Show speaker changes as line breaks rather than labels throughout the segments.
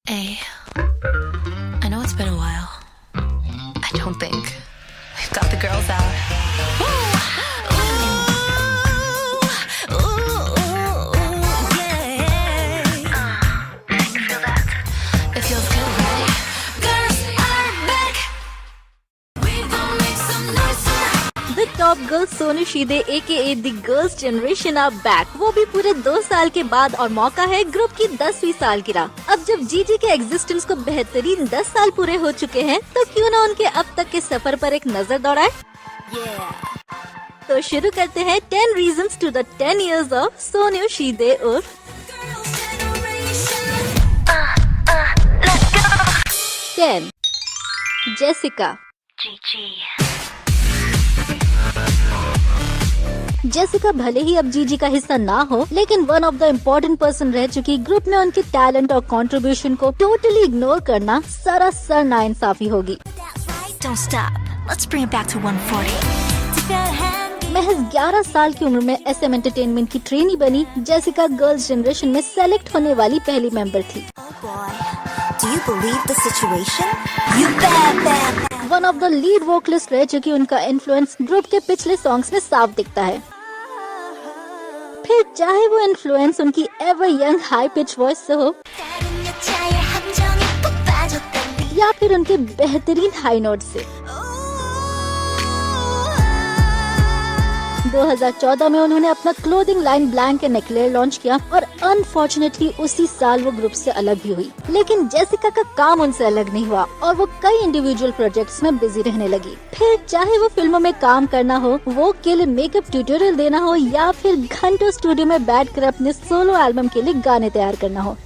Hey, I know it's been a while. I don't think we've got the girls out. Ooh, ooh, ooh, yeah. You feel that? It feels good, right? Girls are back. We gon' make some noise tonight.
The top girl Sonu शीदे AKA The Girls Generation are back। वो भी पूरे 2 साल के बाद और मौका है group की 10वीं सालगिरह। अब जब जीजी के एग्जिस्टेंस को बेहतरीन 10 साल पूरे हो चुके हैं तो क्यों ना उनके अब तक के सफर पर एक नजर दौड़ाए। तो शुरू करते हैं 10 reasons to the 10 years of Sonu शीदे उर्फ 10 जेसिका। जेसिका भले ही अब जीजी का हिस्सा ना हो, लेकिन one of the important person रह चुकी ग्रुप में उनके टैलेंट और कंट्रीब्यूशन को टोटली इग्नोर करना सरासर नाइंसाफी होगी।
Don't stop. Let's bring it back to 140.
महज 11 साल की उम्र में SM एंटरटेनमेंट की ट्रेनी बनी जेसिका गर्ल्स जनरेशन में सेलेक्ट होने वाली पहली मेंबर थी।
Do you believe the situation? You bad.
One of the lead vocalist रह चुकी उनका इन्फ्लुएंस ग्रुप के पिछले सॉन्ग्स में साफ दिखता है। फिर चाहे वो इन्फ्लुएंस उनकी ever young high pitch voice से हो या फिर उनके बेहतरीन हाई नोट से। 2014 में उन्होंने अपना clothing line blank and eclair launch किया और अनफॉर्चुनेटली उसी साल वो ग्रुप से अलग भी हुई। लेकिन जेसिका का काम उनसे अलग नहीं हुआ और वो कई इंडिविजुअल प्रोजेक्ट्स में बिजी रहने लगी। फिर चाहे वो फिल्मों में काम करना हो, वो के लिए मेकअप ट्यूटोरियल देना हो या फिर घंटों स्टूडियो में बैठकर अपने सोलो एल्बम के लिए गाने तैयार करना हो।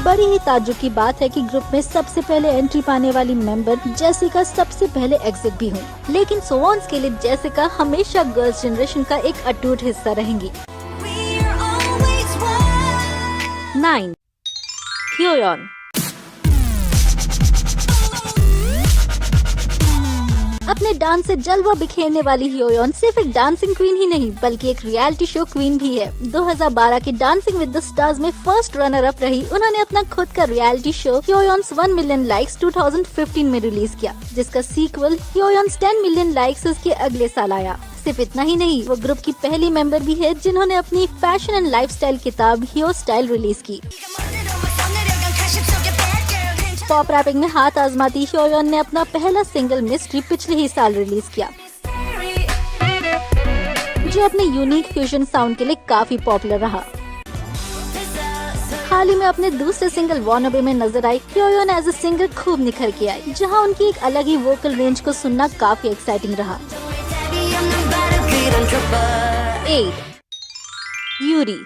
बड़ी ही ताज्जुब की बात है कि ग्रुप में सबसे पहले एंट्री पाने वाली मेंबर जेसिका सबसे पहले एग्जिट भी हुई। लेकिन सोवॉन्स के लिए जेसिका हमेशा गर्ल्स जनरेशन का एक अटूट हिस्सा रहेंगी। 9 ह्योयन। अपने डांस से जलवा बिखेरने वाली ह्योयन सिर्फ एक डांसिंग क्वीन ही नहीं बल्कि एक रियलिटी शो क्वीन भी है। 2012 के डांसिंग विद द स्टार्स में फर्स्ट रनर अप रही। उन्होंने अपना खुद का रियलिटी शो ह्योयन्स 1 मिलियन लाइक्स 2015 में रिलीज किया, जिसका सीक्वल ह्योयन्स 10 मिलियन लाइक्स उसके अगले साल आया। सिर्फ इतना ही नहीं, वो ग्रुप की पहली मेंबर भी है जिन्होंने अपनी फैशन एंड लाइफस्टाइल किताब ह्यो स्टाइल रिलीज की। पॉप रैपिंग में हाथ आजमाती ह्योयन ने अपना पहला सिंगल मिस्ट्री पिछले ही साल रिलीज किया, जो अपने यूनिक फ्यूजन साउंड के लिए काफी पॉपुलर रहा। हाल ही में अपने दूसरे सिंगल वॉनबे में नजर आई ह्योयन एज अ सिंगर खूब निखर के आई, जहां उनकी एक अलग ही वोकल रेंज को सुनना काफी एक्साइटिंग रहा। 8 यूरी।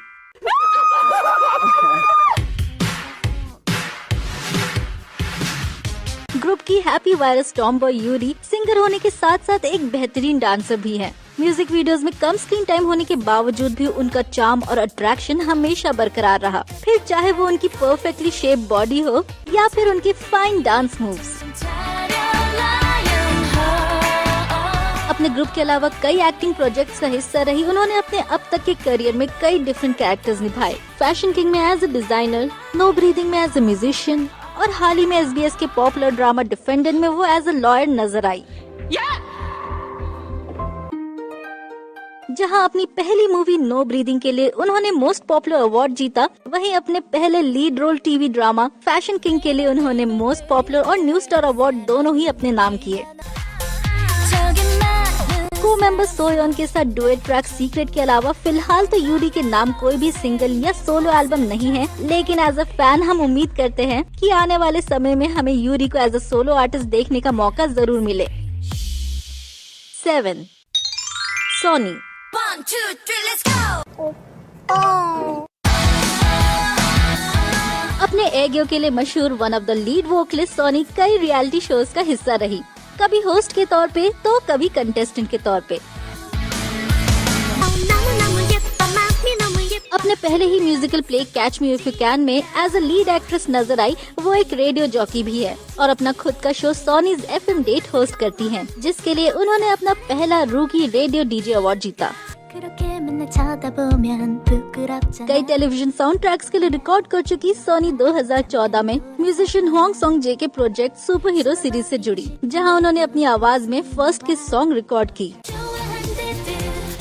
ग्रुप की happy virus tomboy Yuri singer होने के साथ साथ एक बेहतरीन डांसर भी है। म्यूजिक वीडियोस में कम स्क्रीन टाइम होने के बावजूद भी उनका चार्म और अट्रैक्शन हमेशा बरकरार रहा, फिर चाहे वो उनकी परफेक्टली शेप बॉडी हो या फिर उनके फाइन डांस मूव्स। अपने ग्रुप के अलावा कई एक्टिंग प्रोजेक्ट्स का हिस्सा रही। उन्होंने अपने अब तक के करियर में कई डिफरेंट कैरेक्टर्स निभाए। फैशन किंग में as a designer, No Breathing में एज अ म्यूजिशियन और हाल ही में SBS के पॉपुलर ड्रामा डिफेंडेंट में वो एज अ लॉयर नजर आई। जहां अपनी पहली मूवी नो ब्रीदिंग के लिए उन्होंने मोस्ट पॉपुलर अवार्ड जीता, वहीं अपने पहले lead role TV drama Fashion King के लिए उन्होंने मोस्ट पॉपुलर और न्यू स्टार अवार्ड दोनों ही अपने नाम किए। को मेंबर सोयोन के साथ डुएट ट्रैक सीक्रेट के अलावा फिलहाल तो यूरी के नाम कोई भी सिंगल या सोलो एल्बम नहीं है, लेकिन एज अ फैन हम उम्मीद करते हैं कि आने वाले समय में हमें यूरी को एज अ सोलो आर्टिस्ट देखने का मौका जरूर मिले। 7 सोनी।
1, 2, 3, let's go!
अपने एगियो के लिए मशहूर one of the lead vocalist Sunny कई रियलिटी शोज का हिस्सा रही, कभी होस्ट के तौर पे तो कभी कंटेस्टेंट के तौर पे। अपने पहले ही musical play Catch Me If You Can में एज अ लीड एक्ट्रेस नजर आई। वो एक रेडियो जॉकी भी है और अपना खुद का शो सोनीज FM डेट होस्ट करती हैं, जिसके लिए उन्होंने अपना पहला रूकी रेडियो DJ अवार्ड जीता। कई टेलीविजन साउंड ट्रैक्स के लिए रिकॉर्ड कर चुकी सोनी 2014 में म्यूजिशियन होंग सॉन्ग जे के प्रोजेक्ट सुपर हीरो सीरीज से जुड़ी, जहां उन्होंने अपनी आवाज में फर्स्ट के सॉन्ग रिकॉर्ड की।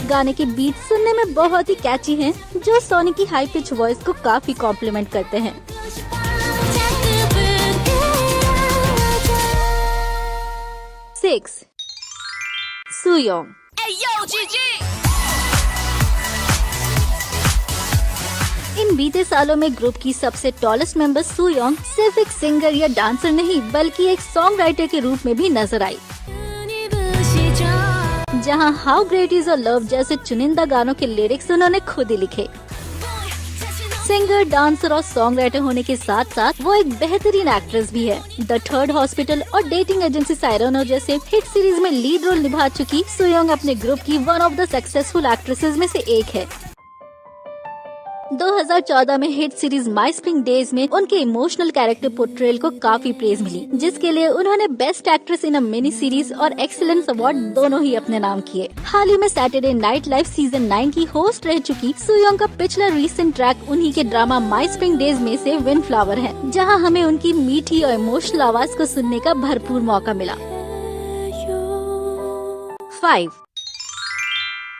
गाने के बीट सुनने में बहुत ही कैची हैं, जो सोनी की हाई पिच वॉइस को काफी कॉम्प्लीमेंट करते हैं। 6. सुयोंग। इन बीते सालों में ग्रुप की सबसे टॉलेस्ट मेंबर सुयोंग सिर्फ एक सिंगर या डांसर नहीं, बल्कि एक सॉन्ग राइटर के रूप में भी नजर आई, जहां how great is your love जैसे चुनिंदा गानों के लिरिक्स उन्होंने खुद ही लिखे। सिंगर, डांसर और सॉन्ग राइटर होने के साथ साथ वो एक बेहतरीन एक्ट्रेस भी है। द थर्ड हॉस्पिटल और डेटिंग एजेंसी साइरेनो जैसे हिट सीरीज में लीड रोल निभा चुकी सुयोंग अपने ग्रुप की one of the successful actresses में से एक है। 2014 में हिट सीरीज माई स्प्रिंग डेज में उनके इमोशनल कैरेक्टर पोर्ट्रेयल को काफी प्रेज मिली, जिसके लिए उन्होंने best actress in a mini series और एक्सीलेंस अवार्ड दोनों ही अपने नाम किए। हाल ही में सैटरडे नाइट लाइव सीजन 9 की होस्ट रह चुकी सुयोंग का पिछला रीसेंट ट्रैक उन्हीं के ड्रामा माई स्प्रिंग डेज में से विंड फ्लावर है, जहां हमें उनकी मीठी और इमोशनल आवाज को सुनने का भरपूर मौका मिला। 5.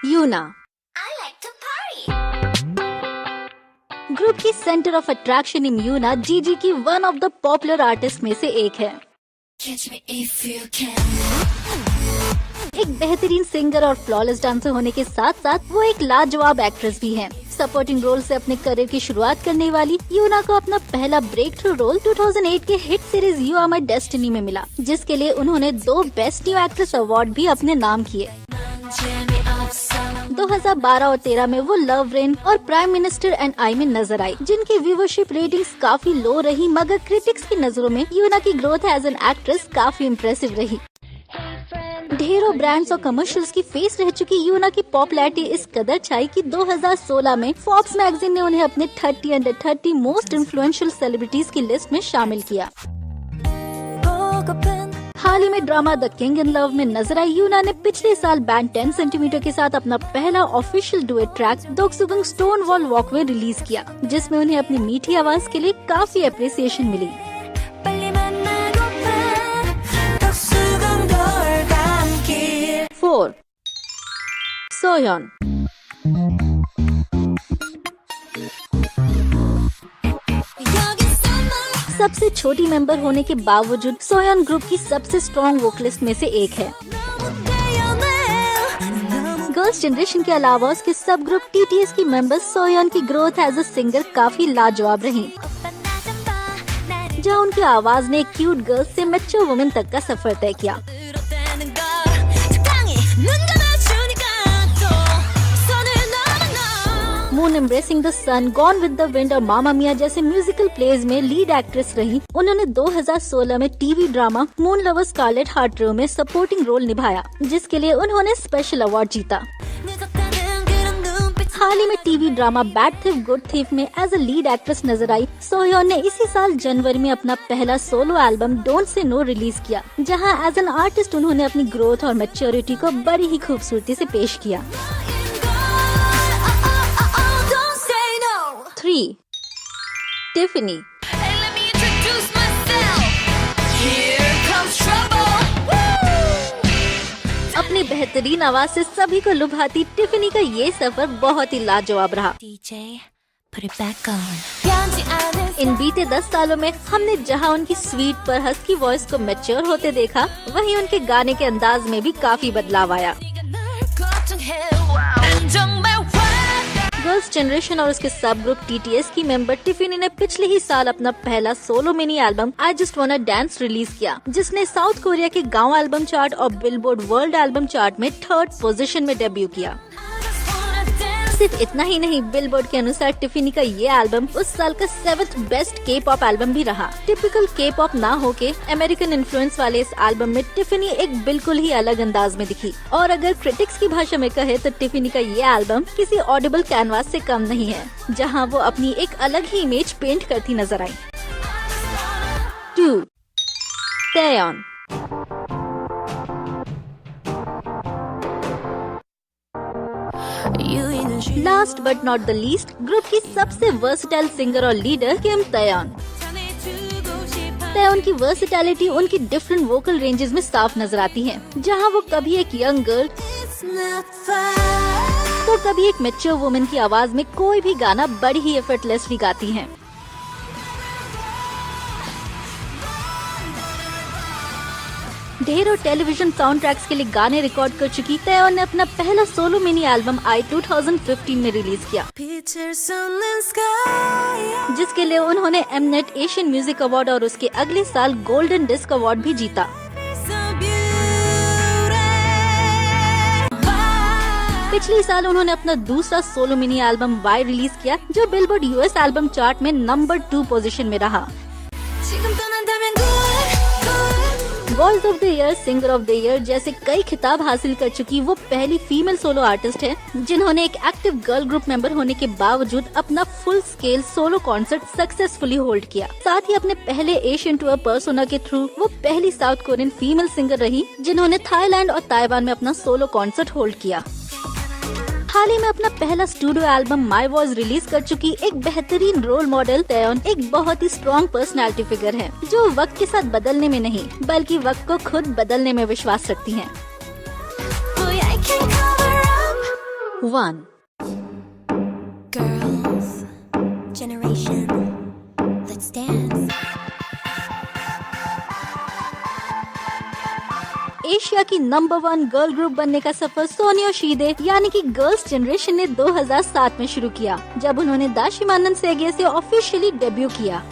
यूना। ग्रुप की सेंटर ऑफ अट्रैक्शन इन यूना जीजी की one of the popular artist में से एक है। एक बेहतरीन सिंगर और फ्लॉलेस डांसर होने के साथ साथ वो एक लाजवाब एक्ट्रेस भी हैं। सपोर्टिंग रोल से अपने करियर की शुरुआत करने वाली यूना को अपना पहला ब्रेक थ्रू रोल 2008 के hit series You Are My Destiny में मिला, जिसके लिए उन्होंने 2 बेस्ट न्यू एक्ट्रेस अवार्ड भी अपने नाम किए। 2012 और 13 में वो लव रेन और प्राइम मिनिस्टर एंड आई में नजर आई, जिनकी व्यूवरशिप रेटिंग्स काफी लो रही, मगर क्रिटिक्स की नजरों में यूना की ग्रोथ एज एन एक्ट्रेस काफी इम्प्रेसिव रही। ढेरों ब्रांड्स और कमर्शियल्स की फेस रह चुकी यूना की पॉपुलैरिटी इस कदर छाई कि 2016 में फोर्ब्स मैगजीन ने उन्हें अपने 30 अंडर 30 मोस्ट इन्फ्लुएंशियल सेलिब्रिटीज की लिस्ट में शामिल किया। हाल ही में drama the king in love में नजर आई यूना ने पिछले साल बैंड 10 सेंटीमीटर के साथ अपना पहला official duet track Deoksugung stone wall walkway release किया, जिसमें उन्हें अपनी मीठी आवाज के लिए काफी अप्रिसिएशन मिली। 4. सोयोन। सबसे छोटी मेंबर होने के बावजूद सोयोन ग्रुप की सबसे स्ट्रॉन्ग वोकलिस्ट में से एक है। गर्ल्स जनरेशन के अलावा उसके सब ग्रुप टीटीएस की मेंबर सोयोन की ग्रोथ एज अ सिंगर काफी लाजवाब रही, जहां उनकी आवाज ने क्यूट गर्ल्स से मैच्योर वुमेन तक का सफर तय किया। Moon Embracing the Sun, Gone with the Wind और मामा मिया जैसे म्यूजिकल प्लेज में लीड एक्ट्रेस रही। उन्होंने 2016 में TV drama Moon Lovers Scarlet Heart Ryeo में सपोर्टिंग रोल निभाया, जिसके लिए उन्होंने स्पेशल अवार्ड जीता। हाल ही में TV drama bad thief good thief में एज अ लीड एक्ट्रेस नजर आई सोयोन ने इसी साल जनवरी में अपना पहला solo album Don't Say No release किया, जहां एज एन आर्टिस्ट उन्होंने अपनी ग्रोथ और मैच्योरिटी को बड़ी ही खूबसूरती से पेश किया। 3. टिफनी। अपनी बेहतरीन आवाज से सभी को लुभाती टिफनी का ये सफर बहुत ही लाजवाब रहा। इन बीते 10 सालों में हमने जहां उनकी स्वीट पर हस्की वॉइस को मैच्योर होते देखा, वहीं उनके गाने के अंदाज में भी काफी बदलाव आया। गर्ल्स जनरेशन और उसके सब ग्रुप टीटीएस की मेंबर टिफनी ने पिछले ही साल अपना पहला solo mini album I just वांना dance release किया, जिसने साउथ कोरिया के गांव एल्बम चार्ट और बिलबोर्ड वर्ल्ड एल्बम चार्ट में 3rd पोजीशन में डेब्यू किया। सिर्फ इतना ही नहीं, बिलबोर्ड के अनुसार टिफनी का ये एल्बम उस साल का 7th बेस्ट के पॉप एल्बम भी रहा। टिपिकल के पॉप ना होके अमेरिकन इन्फ्लुएंस वाले इस एल्बम में टिफनी एक बिल्कुल ही अलग अंदाज में दिखी, और अगर क्रिटिक्स की भाषा में कहे तो टिफनी का ये एल्बम किसी ऑडिबल कैनवास से कम नहीं है, जहां वो अपनी एक अलग ही इमेज पेंट करती नजर आई। 2. Taeyeon। Last but not the least, group की सबसे वर्सेटाइल सिंगर और लीडर किम तयन। तयन की वर्सेटैलिटी उनकी डिफरेंट वोकल रेंजेस में साफ नजर आती है, जहां वो कभी एक यंग गर्ल तो कभी एक मैच्योर वुमेन की आवाज में कोई भी गाना बड़ी ही एफर्टलेसली गाती हैं। ढेरों टेलीविजन साउंड ट्रैक्स के लिए गाने रिकॉर्ड कर चुकी तयन ने अपना पहला सोलो मिनी एल्बम आई 2015 में रिलीज किया, जिसके लिए उन्होंने एमनेट एशियन म्यूजिक अवार्ड और उसके अगले साल गोल्डन डिस्क अवार्ड भी जीता। पिछले साल उन्होंने अपना दूसरा solo mini album Why release किया, जो बिलबोर्ड यूएस एल्बम चार्ट में नंबर 2 पोजीशन में रहा। Voice of the year, singer of the year जैसे कई खिताब हासिल कर चुकी वो पहली फीमेल सोलो आर्टिस्ट है जिन्होंने एक एक्टिव गर्ल ग्रुप मेंबर होने के बावजूद अपना full scale solo concert successfully hold किया। साथ ही अपने पहले एशियन टूर पर्सोना के थ्रू वो पहली साउथ कोरियन फीमेल सिंगर रही जिन्होंने थाईलैंड और ताइवान में अपना सोलो कॉन्सर्ट होल्ड किया। हाल ही में अपना पहला studio album my voice release कर चुकी एक बेहतरीन रोल मॉडल तयन एक बहुत ही स्ट्रॉन्ग पर्सनालिटी फिगर है, जो वक्त के साथ बदलने में नहीं बल्कि वक्त को खुद बदलने में विश्वास रखती हैं। 1
Girls, generation, let's dance.
Asia की नंबर 1 गर्ल ग्रुप बनने का सफर सोनियोशीदे यानी कि गर्ल्स जनरेशन ने 2007 में शुरू किया, जब उन्होंने दाशिमानन सेगे से ऑफिशियली डेब्यू किया।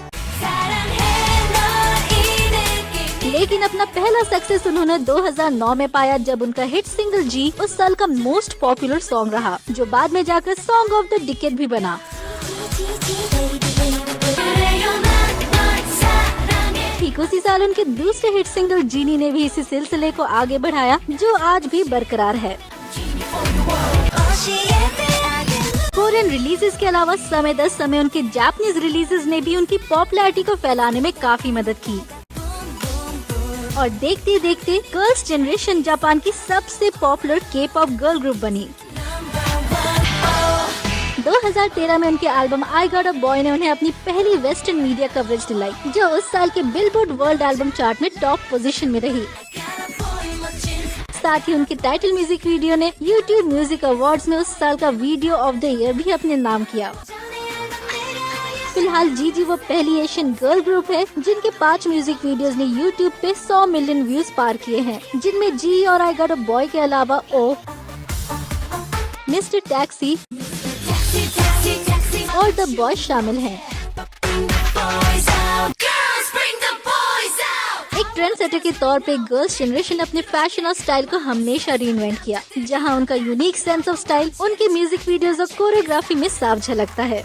लेकिन अपना पहला सक्सेस उन्होंने 2009 में पाया, जब उनका हिट सिंगल जी उस साल का मोस्ट पॉपुलर सॉन्ग रहा, जो बाद में जाकर सॉन्ग ऑफ द डिकेड भी बना। ठीक उसी साल उनके दूसरे हिट सिंगल जीनी ने भी इसी सिलसिले को आगे बढ़ाया, जो आज भी बरकरार है। कोरियन रिलीजेस के अलावा समय दर समय उनके जापानीज रिलीजेस ने भी उनकी पॉपुलैरिटी को फैलाने में काफी मदद की और देखते देखते गर्ल्स जनरेशन जापान की सबसे पॉपुलर के पॉप गर्ल ग्रुप बनी। 2013 में उनके album I got a boy ने उन्हें अपनी पहली वेस्टर्न मीडिया कवरेज दिलाई, जो उस साल के बिलबोर्ड वर्ल्ड एल्बम चार्ट में टॉप पोजीशन में रही। साथ ही उनके टाइटल म्यूजिक वीडियो ने यूट्यूब म्यूजिक अवार्ड्स में उस साल का वीडियो ऑफ द ईयर भी अपने नाम किया। फिलहाल जीजी वो पहली एशियन गर्ल ग्रुप है जिनके 5 म्यूजिक वीडियोस ने यूट्यूब पे 100 मिलियन व्यूज पार किए हैं, जिनमें जी और आई गॉट अ बॉय के अलावा ओ, मिस्टर टैक्सी और द बॉय शामिल हैं। एक ट्रेंड सेटर के तौर पे गर्ल्स जनरेशन अपने फैशन और स्टाइल को हमेशा रीइन्वेंट किया, जहां उनका यूनिक सेंस ऑफ स्टाइल उनके म्यूजिक वीडियोस और कोरियोग्राफी में साफ झलकता है।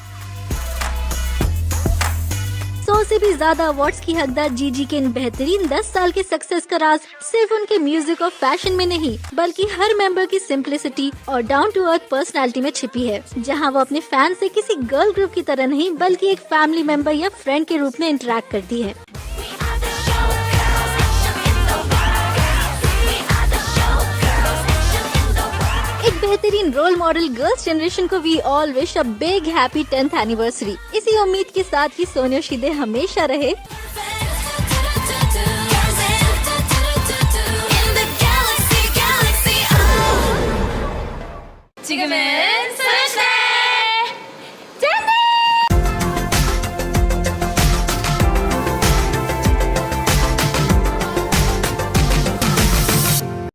100 से भी ज्यादा अवार्ड्स की हकदार जीजी के इन बेहतरीन 10 साल के सक्सेस का राज सिर्फ उनके म्यूजिक और फैशन में नहीं, बल्कि हर मेंबर की सिंप्लिसिटी और डाउन टू अर्थ पर्सनालिटी में छिपी है, जहां वो अपने फैन से किसी गर्ल ग्रुप की तरह नहीं बल्कि एक फैमिली मेंबर या फ्रेंड के रूप में इंटरेक्ट करती है। बेहतरीन रोल मॉडल गर्ल्स जनरेशन को we all wish a big happy 10th anniversary. इसी उम्मीद के साथ कि सोनियोशीदे हमेशा रहे
지금은